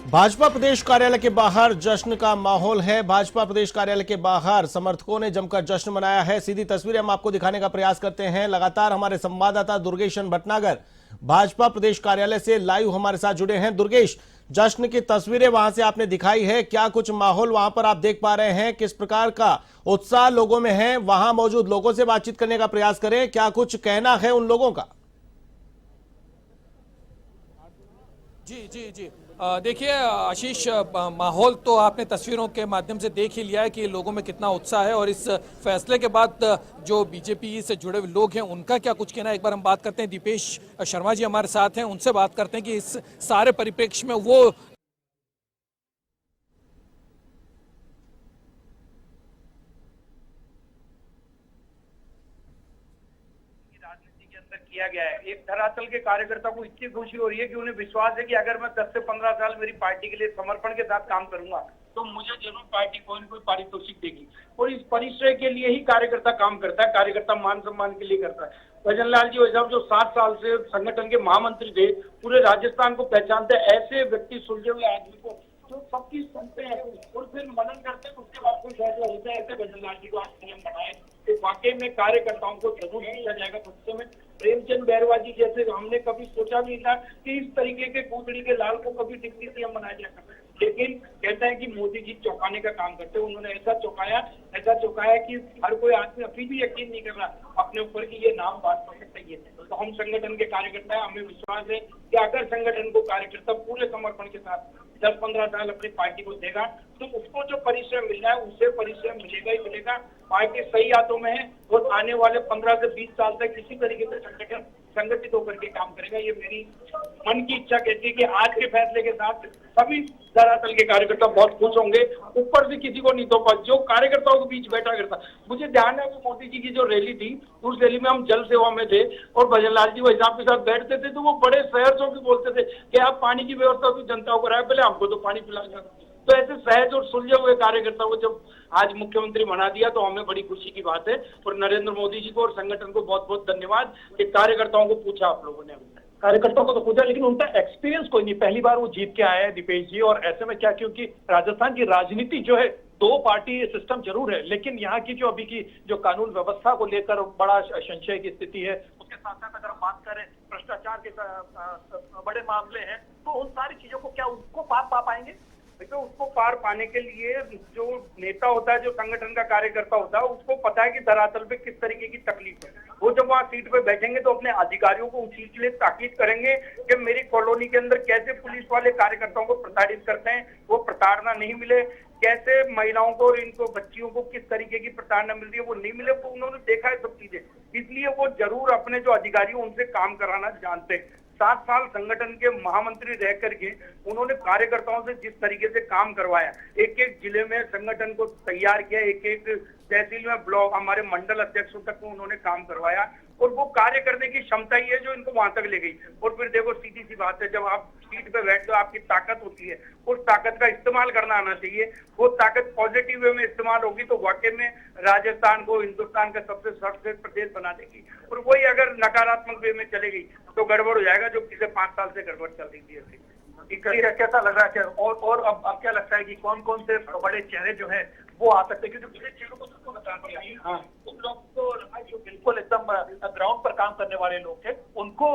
भाजपा प्रदेश कार्यालय के बाहर जश्न का माहौल है। भाजपा प्रदेश कार्यालय के बाहर समर्थकों ने जमकर जश्न मनाया है। सीधी तस्वीरें हम आपको दिखाने का प्रयास करते हैं। लगातार हमारे संवाददाता दुर्गेशन भटनागर भाजपा प्रदेश कार्यालय से लाइव हमारे साथ जुड़े हैं। दुर्गेश, जश्न की तस्वीरें वहां से आपने दिखाई है, क्या कुछ माहौल वहां पर आप देख पा रहे हैं? किस प्रकार का उत्साह लोगों में है? वहां मौजूद लोगों से बातचीत करने का प्रयास करें, क्या कुछ कहना है उन लोगों का? जी जी जी। देखिए आशीष, माहौल तो आपने तस्वीरों के माध्यम से देख ही लिया है कि लोगों में कितना उत्साह है, और इस फैसले के बाद जो बीजेपी से जुड़े हुए लोग हैं उनका क्या कुछ कहना है। एक बार हम बात करते हैं, दीपेश शर्मा जी हमारे साथ हैं, उनसे बात करते हैं कि इस सारे परिप्रेक्ष्य में वो राजनीति के अंदर किया गया है। एक धरातल के कार्यकर्ता को इतनी खुशी हो रही है कि उन्हें विश्वास है कि अगर मैं 10 से 15 साल मेरी पार्टी के लिए समर्पण के साथ काम करूंगा तो मुझे जरूर पार्टी कोई न कोई पारितोषिक देगी। और इस परिश्रय के लिए ही कार्यकर्ता काम करता है, कार्यकर्ता मान सम्मान के लिए करता है। भजन लाल जी साहब जो 7 साल से संगठन के महामंत्री थे, पूरे राजस्थान को पहचानते, ऐसे व्यक्ति सुलझे हुए आदमी को जो सबकी सुनते हैं और फिर मनन करते हैं, उसके बाद कोई फैसला होता है। ऐसे भजन लाल जी को आज सीएम बनाए तो वाकई में कार्यकर्ताओं को जरूर पूछा जाएगा भविष्य में। प्रेमचंद बैरवा जी जैसे हमने कभी सोचा नहीं था कि इस तरीके के कूदड़ी के लाल को कभी डिप्टी सीएम बनाया जाएगा, लेकिन कहते हैं कि मोदी जी चौंकाने का काम करते हैं। उन्होंने ऐसा चौंकाया कि हर कोई आदमी अभी भी यकीन नहीं कर रहा अपने ऊपर कि ये नाम बात कर सकते हैं। तो हम संगठन के कार्यकर्ता हैं, हमें विश्वास है कि अगर संगठन को कार्यकर्ता पूरे समर्पण के साथ 10-15 साल अपनी पार्टी को देगा तो उसको जो परिश्रम मिलना है उससे परिश्रम मिलेगा ही मिलेगा। पार्टी सही हाथों में है और आने वाले 15 से 20 साल तक किसी तरीके से संगठन संगठित होकर के काम करेगा। ये मेरी मन की इच्छा कहती है कि आज के फैसले के साथ सभी धरातल के कार्यकर्ता बहुत खुश होंगे। ऊपर से किसी को नहीं तो जो कार्यकर्ताओं के बीच बैठा करता, मुझे ध्यान है वो मोदी जी की जो रैली थी उस रैली में हम जल सेवा में थे और भजन लाल जी वही साहब के साथ बैठते थे, तो वो बड़े शहर से बोलते थे कि आप पानी की व्यवस्था तो जनता को कराए, पहले हमको तो पानी पिलाना। तो ऐसे सहज और सुलझे हुए कार्यकर्ता को जब आज मुख्यमंत्री बना दिया तो हमें बड़ी खुशी की बात है। और नरेंद्र मोदी जी को और संगठन को बहुत बहुत धन्यवाद कि कार्यकर्ताओं को पूछा आप लोगों ने। कार्यकर्ताओं को तो पूछा, लेकिन उनका एक्सपीरियंस कोई नहीं, पहली बार वो जीत के आए हैं दीपेश जी। और ऐसे में क्या, क्योंकि राजस्थान की राजनीति जो है 2 पार्टी सिस्टम जरूर है, लेकिन यहाँ की जो अभी की जो कानून व्यवस्था को लेकर बड़ा संशय की स्थिति है। उसके साथ साथ अगर हम बात करें भ्रष्टाचार के बड़े मामले हैं, तो उन सारी चीजों को क्या उसको पार पा पाएंगे? देखो, उसको पार पाने के लिए जो नेता होता है, जो संगठन का कार्यकर्ता होता है, उसको पता है कि धरातल पे किस तरीके की तकलीफ है। वो जब वहाँ सीट पे बैठेंगे तो अपने अधिकारियों को उस चीज के लिए ताकीद करेंगे कि मेरी कॉलोनी के अंदर कैसे पुलिस वाले कार्यकर्ताओं को प्रताड़ित करते हैं, वो प्रताड़ना नहीं मिले, कैसे महिलाओं को और इनको बच्चियों को किस तरीके की प्रताड़ना मिल रही है वो नहीं मिले। तो उन्होंने देखा है सब चीजें, इसलिए वो जरूर अपने जो अधिकारी उनसे काम कराना जानते हैं। 7 साल संगठन के महामंत्री रह करके उन्होंने कार्यकर्ताओं से जिस तरीके से काम करवाया, एक एक जिले में संगठन को तैयार किया, एक एक तहसील में ब्लॉक हमारे मंडल अध्यक्षों तक को उन्होंने काम करवाया, और वो कार्य करने की क्षमता ही है जो इनको वहां तक ले गई। और फिर देखो, सीधी सी बात है, जब आप सीट पे बैठते हो आपकी ताकत होती है, उस ताकत का इस्तेमाल करना आना चाहिए। वो ताकत पॉजिटिव वे में इस्तेमाल होगी तो वाकई में राजस्थान को हिंदुस्तान का सबसे सर्वश्रेष्ठ प्रदेश बना देगी। और वही अगर नकारात्मक वे में चले गई तो गड़बड़ हो जाएगा, जो पिछले 5 साल से गड़बड़ चल रही थी। कैसा लग रहा है? और अब क्या लगता है कि कौन कौन से बड़े चेहरे जो है वो आ सकते हैं? क्योंकि पिछले चेहरों को सबको बता दिया, उन लोग को जो बिल्कुल एकदम ग्राउंड पर काम करने वाले लोग थे उनको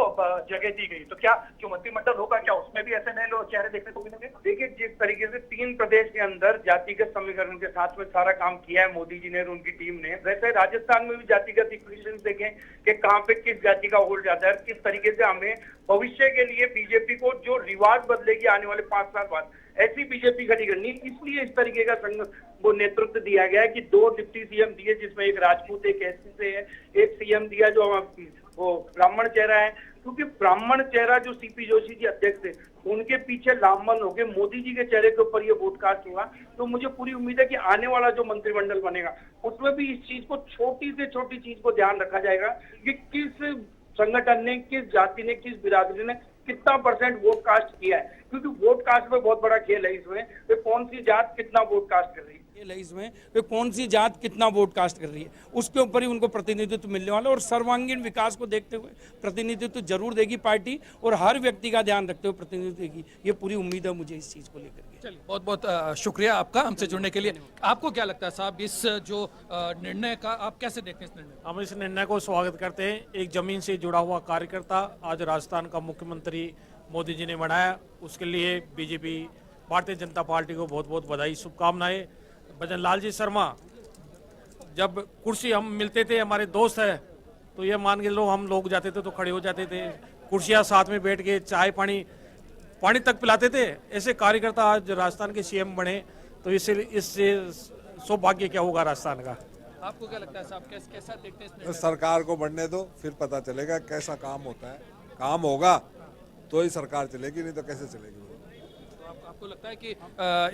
जगह दी गई। तो क्या जो मंत्रिमंडल होगा, क्या उसमें भी ऐसे नए लोग चेहरे देखने को मिलेंगे? देखिए, जिस तरीके से 3 प्रदेश के अंदर जातिगत समीकरण के साथ में सारा काम किया है मोदी जी ने और उनकी टीम ने, वैसे राजस्थान में भी जातिगत इक्वेशन देखें कि कहाँ पे किस जाति का होल्ड जाता है, किस तरीके से हमें भविष्य के लिए बीजेपी को जो रिवाज बदलेगी आने वाले 5 साल बाद, ऐसी बीजेपी खड़ी करनी। इसलिए इस तरीके का वो नेतृत्व दिया गया है कि 2 डिप्टी सीएम दिए, जिसमें एक राजपूत एक एससी से है, एक सीएम दिया जो वो ब्राह्मण चेहरा है। क्योंकि ब्राह्मण चेहरा जो सीपी जोशी जी अध्यक्ष थे, उनके पीछे लामबंद होकर मोदी जी के चेहरे के ऊपर ये वोट कास्ट हुआ। तो मुझे पूरी उम्मीद है कि आने वाला जो मंत्रिमंडल बनेगा उसमें भी इस चीज को, छोटी से छोटी चीज को ध्यान रखा जाएगा कि किस संगठन ने, किस जाति ने, किस बिरादरी ने कितना % वोट कास्ट किया है। क्योंकि वोट कास्ट में बहुत बड़ा खेल है इसमें, वे कौन सी जात कितना वोट कास्ट कर रही है इसमें वे कौन सी जात कितना वोट कास्ट कर रही है, उसके ऊपर ही उनको प्रतिनिधित्व मिलने वाला है। और सर्वांगीण विकास को देखते हुए प्रतिनिधित्व जरूर देगी पार्टी, और हर व्यक्ति का ध्यान रखते हुए प्रतिनिधित्व देगी, ये पूरी उम्मीद है मुझे इस चीज को लेकर के। चलिए, बहुत बहुत शुक्रिया आपका हमसे जुड़ने के लिए। आपको क्या लगता है साहब, इस जो निर्णय का आप कैसे देखते हैं इस निर्णय? हम इस निर्णय को स्वागत करते हैं। एक जमीन से जुड़ा हुआ कार्यकर्ता आज राजस्थान का मुख्यमंत्री मोदी जी ने बनाया, उसके लिए बीजेपी भारतीय जनता पार्टी को बहुत बहुत बधाई, शुभकामनाएं। भजन लाल जी शर्मा, जब कुर्सी हम मिलते थे, हमारे दोस्त है, तो ये मान के लो हम लोग जाते थे तो खड़े हो जाते थे, कुर्सियां साथ में बैठ के चाय पानी तक पिलाते थे। ऐसे कार्यकर्ता आज राजस्थान के सीएम बने, तो इससे सौभाग्य क्या होगा राजस्थान का। आपको क्या लगता है साहब, कैसा देखते हैं इस तो निर्णय? सरकार को बढ़ने दो, फिर पता चलेगा कैसा काम होता है। काम होगा तो ही सरकार चलेगी, नहीं तो कैसे चलेगी। आपको लगता है कि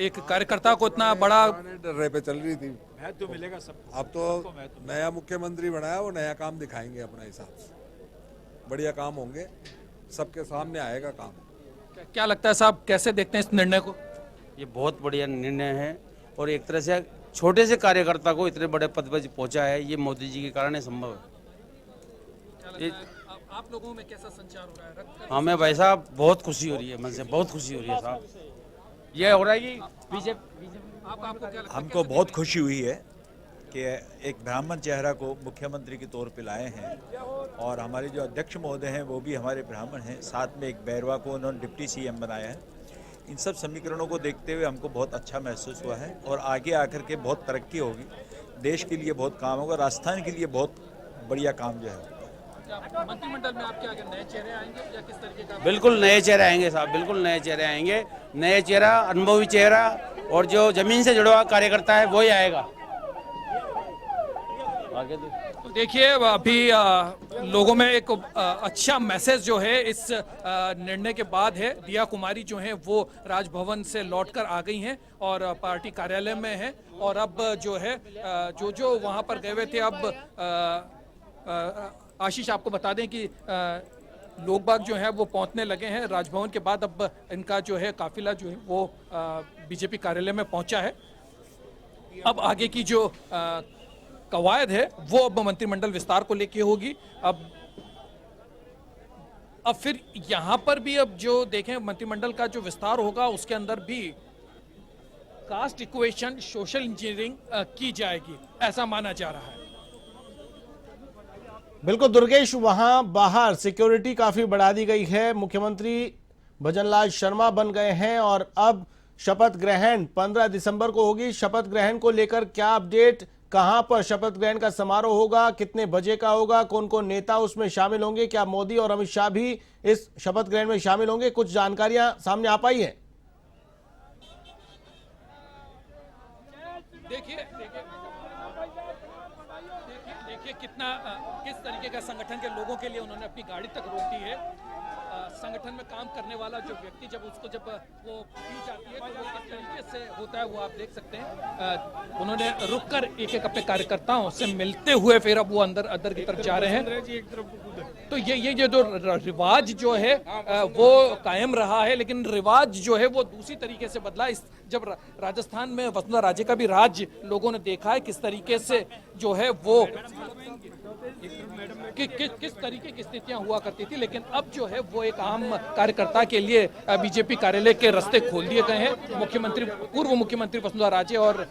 एक कार्यकर्ता को इतना बड़ा डर्रे पे चल रही थी, तो मिलेगा सब। अब तो नया मुख्यमंत्री बनाया, वो नया काम दिखाएंगे अपने हिसाब से, बढ़िया काम होंगे, सबके सामने आएगा काम। क्या लगता है साहब, कैसे देखते हैं इस निर्णय को? ये बहुत बढ़िया निर्णय है, और एक तरह से छोटे से कार्यकर्ता को इतने बड़े पद पर पहुंचा है, ये मोदी जी के कारण ही संभव है। क्या लगता है, आप लोगों में कैसा संचार हो रहा है? हमें भाई साहब बहुत खुशी हो रही है, मन से बहुत खुशी हो रही है साहब। ये हो रहा है कि बीजेपी आपको क्या लगता है? हमको बहुत खुशी हुई है कि एक ब्राह्मण चेहरा को मुख्यमंत्री के तौर पे लाए हैं, और हमारे जो अध्यक्ष महोदय हैं वो भी हमारे ब्राह्मण हैं, साथ में एक बैरवा को उन्होंने डिप्टी सीएम बनाया है। इन सब समीकरणों को देखते हुए हमको बहुत अच्छा महसूस हुआ है, और आगे आकर के बहुत तरक्की होगी, देश के लिए बहुत काम होगा, राजस्थान के लिए बहुत बढ़िया काम जो है। मंत्रिमंडल में आपके आगे नए चेहरे आएंगे या किस तरीके का? बिल्कुल नए चेहरे आएंगे साहब, बिल्कुल नए चेहरे आएंगे, नए चेहरा, अनुभवी चेहरा, और जो जमीन से जुड़ा हुआ कार्यकर्ता है वही आएगा। आगे तो देखिए, अभी लोगों में एक अच्छा मैसेज जो है इस निर्णय के बाद है। दिया कुमारी जो है वो राजभवन से लौटकर आ गई हैं और पार्टी कार्यालय में हैं, और अब जो है जो वहां पर गए हुए थे, अब आशीष आपको बता दें कि लोग बाग जो है वो पहुंचने लगे हैं राजभवन के बाद। अब इनका जो है काफिला जो है वो बीजेपी कार्यालय में पहुंचा है। अब आगे की जो कवायद है वो अब मंत्रिमंडल विस्तार को लेके होगी। अब फिर यहां पर भी अब जो देखें मंत्रिमंडल का जो विस्तार होगा उसके अंदर भी कास्ट इक्वेशन, सोशल इंजीनियरिंग की जाएगी, ऐसा माना जा रहा है। बिल्कुल दुर्गेश, वहां बाहर सिक्योरिटी काफी बढ़ा दी गई है। मुख्यमंत्री भजनलाल शर्मा बन गए हैं और अब शपथ ग्रहण 15 दिसंबर को होगी। शपथ ग्रहण को लेकर क्या अपडेट, कहां पर शपथ ग्रहण का समारोह होगा, कितने बजे का होगा, कौन कौन नेता उसमें शामिल होंगे, क्या मोदी और अमित शाह भी इस शपथ ग्रहण में शामिल होंगे, कुछ जानकारियां सामने आ पाई हैं? देखिए कितना किस तरीके का संगठन के लोगों के लिए उन्होंने अपनी गाड़ी तक रोक दी है। संगठन में काम करने वाला जो व्यक्ति जब वो पी जाती है तो वो किस तरीके से होता है वो आप देख सकते हैं। उन्होंने रुककर एक एक अपने कार्यकर्ताओं से मिलते हुए फिर अब वो अंदर की तरफ जा रहे हैं। तो ये जो रिवाज जो है वो कायम रहा है, लेकिन रिवाज जो है वो दूसरी तरीके से बदला। जब राजस्थान में वसुंधरा राजे का भी राज लोगों ने देखा है किस तरीके से जो है वो किस तरीके की स्थितियां हुआ करती थी, लेकिन अब जो है वो एक आम कार्यकर्ता के लिए बीजेपी कार्यालय के रास्ते खोल दिए गए हैं। पूर्व मुख्यमंत्री वसुंधरा राजे और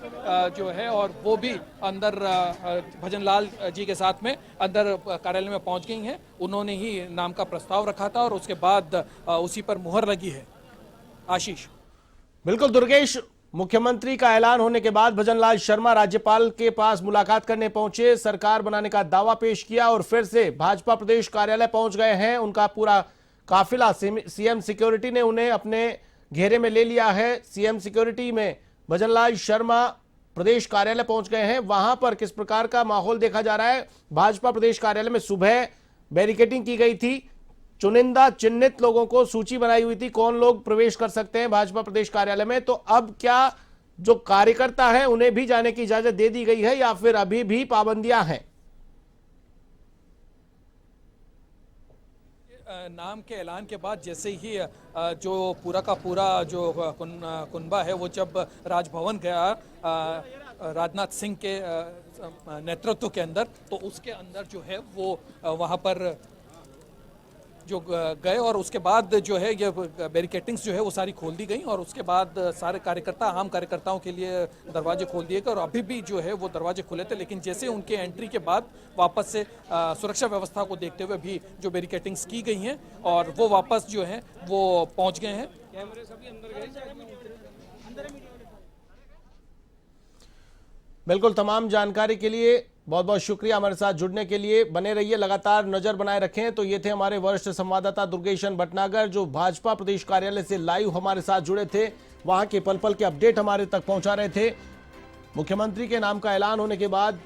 जो है और वो भी अंदर भजनलाल जी के साथ में अंदर कार्यालय में पहुंच गई हैं। उन्होंने ही नाम का प्रस्ताव रखा था और उसके बाद उसी पर मुहर लगी है। आशीष। बिल्कुल दुर्गेश, मुख्यमंत्री का ऐलान होने के बाद भजनलाल शर्मा राज्यपाल के पास मुलाकात करने पहुंचे, सरकार बनाने का दावा पेश किया और फिर से भाजपा प्रदेश कार्यालय पहुंच गए हैं। उनका पूरा काफिला सीएम सिक्योरिटी ने उन्हें अपने घेरे में ले लिया है। सीएम सिक्योरिटी में भजनलाल शर्मा प्रदेश कार्यालय पहुंच गए हैं। वहां पर किस प्रकार का माहौल देखा जा रहा है? भाजपा प्रदेश कार्यालय में सुबह बैरिकेडिंग की गई थी, चुनिंदा चिन्हित लोगों को सूची बनाई हुई थी कौन लोग प्रवेश कर सकते हैं भाजपा प्रदेश कार्यालय में। तो अब क्या जो कार्यकर्ता हैं उन्हें भी जाने की इजाजत दे दी गई है या फिर अभी भी पाबंदियां हैं? नाम के ऐलान के बाद जैसे ही जो पूरा का पूरा जो कुनबा है वो जब राजभवन गया राजनाथ सिंह के नेतृत्व के अंदर, तो उसके अंदर जो है वो वहाँ पर जो गए और उसके बाद जो है ये बैरिकेटिंग्स जो है वो सारी खोल दी गई और उसके बाद सारे कार्यकर्ता, आम कार्यकर्ताओं के लिए दरवाजे खोल दिए गए और अभी भी जो है वो दरवाजे खुले थे, लेकिन जैसे उनके एंट्री के बाद वापस से सुरक्षा व्यवस्था को देखते हुए भी जो बैरिकेटिंग्स की गई हैं और वो वापस जो है वो पहुंच गए हैं। कैमरे सभी अंदर गए। बिल्कुल, तमाम जानकारी के लिए बहुत बहुत शुक्रिया। हमारे साथ जुड़ने के लिए बने रहिए, लगातार नजर बनाए रखें। तो ये थे हमारे वरिष्ठ संवाददाता दुर्गेशन भटनागर जो भाजपा प्रदेश कार्यालय से लाइव हमारे साथ जुड़े थे, वहां के पल पल के अपडेट हमारे तक पहुंचा रहे थे। मुख्यमंत्री के नाम का ऐलान होने के बाद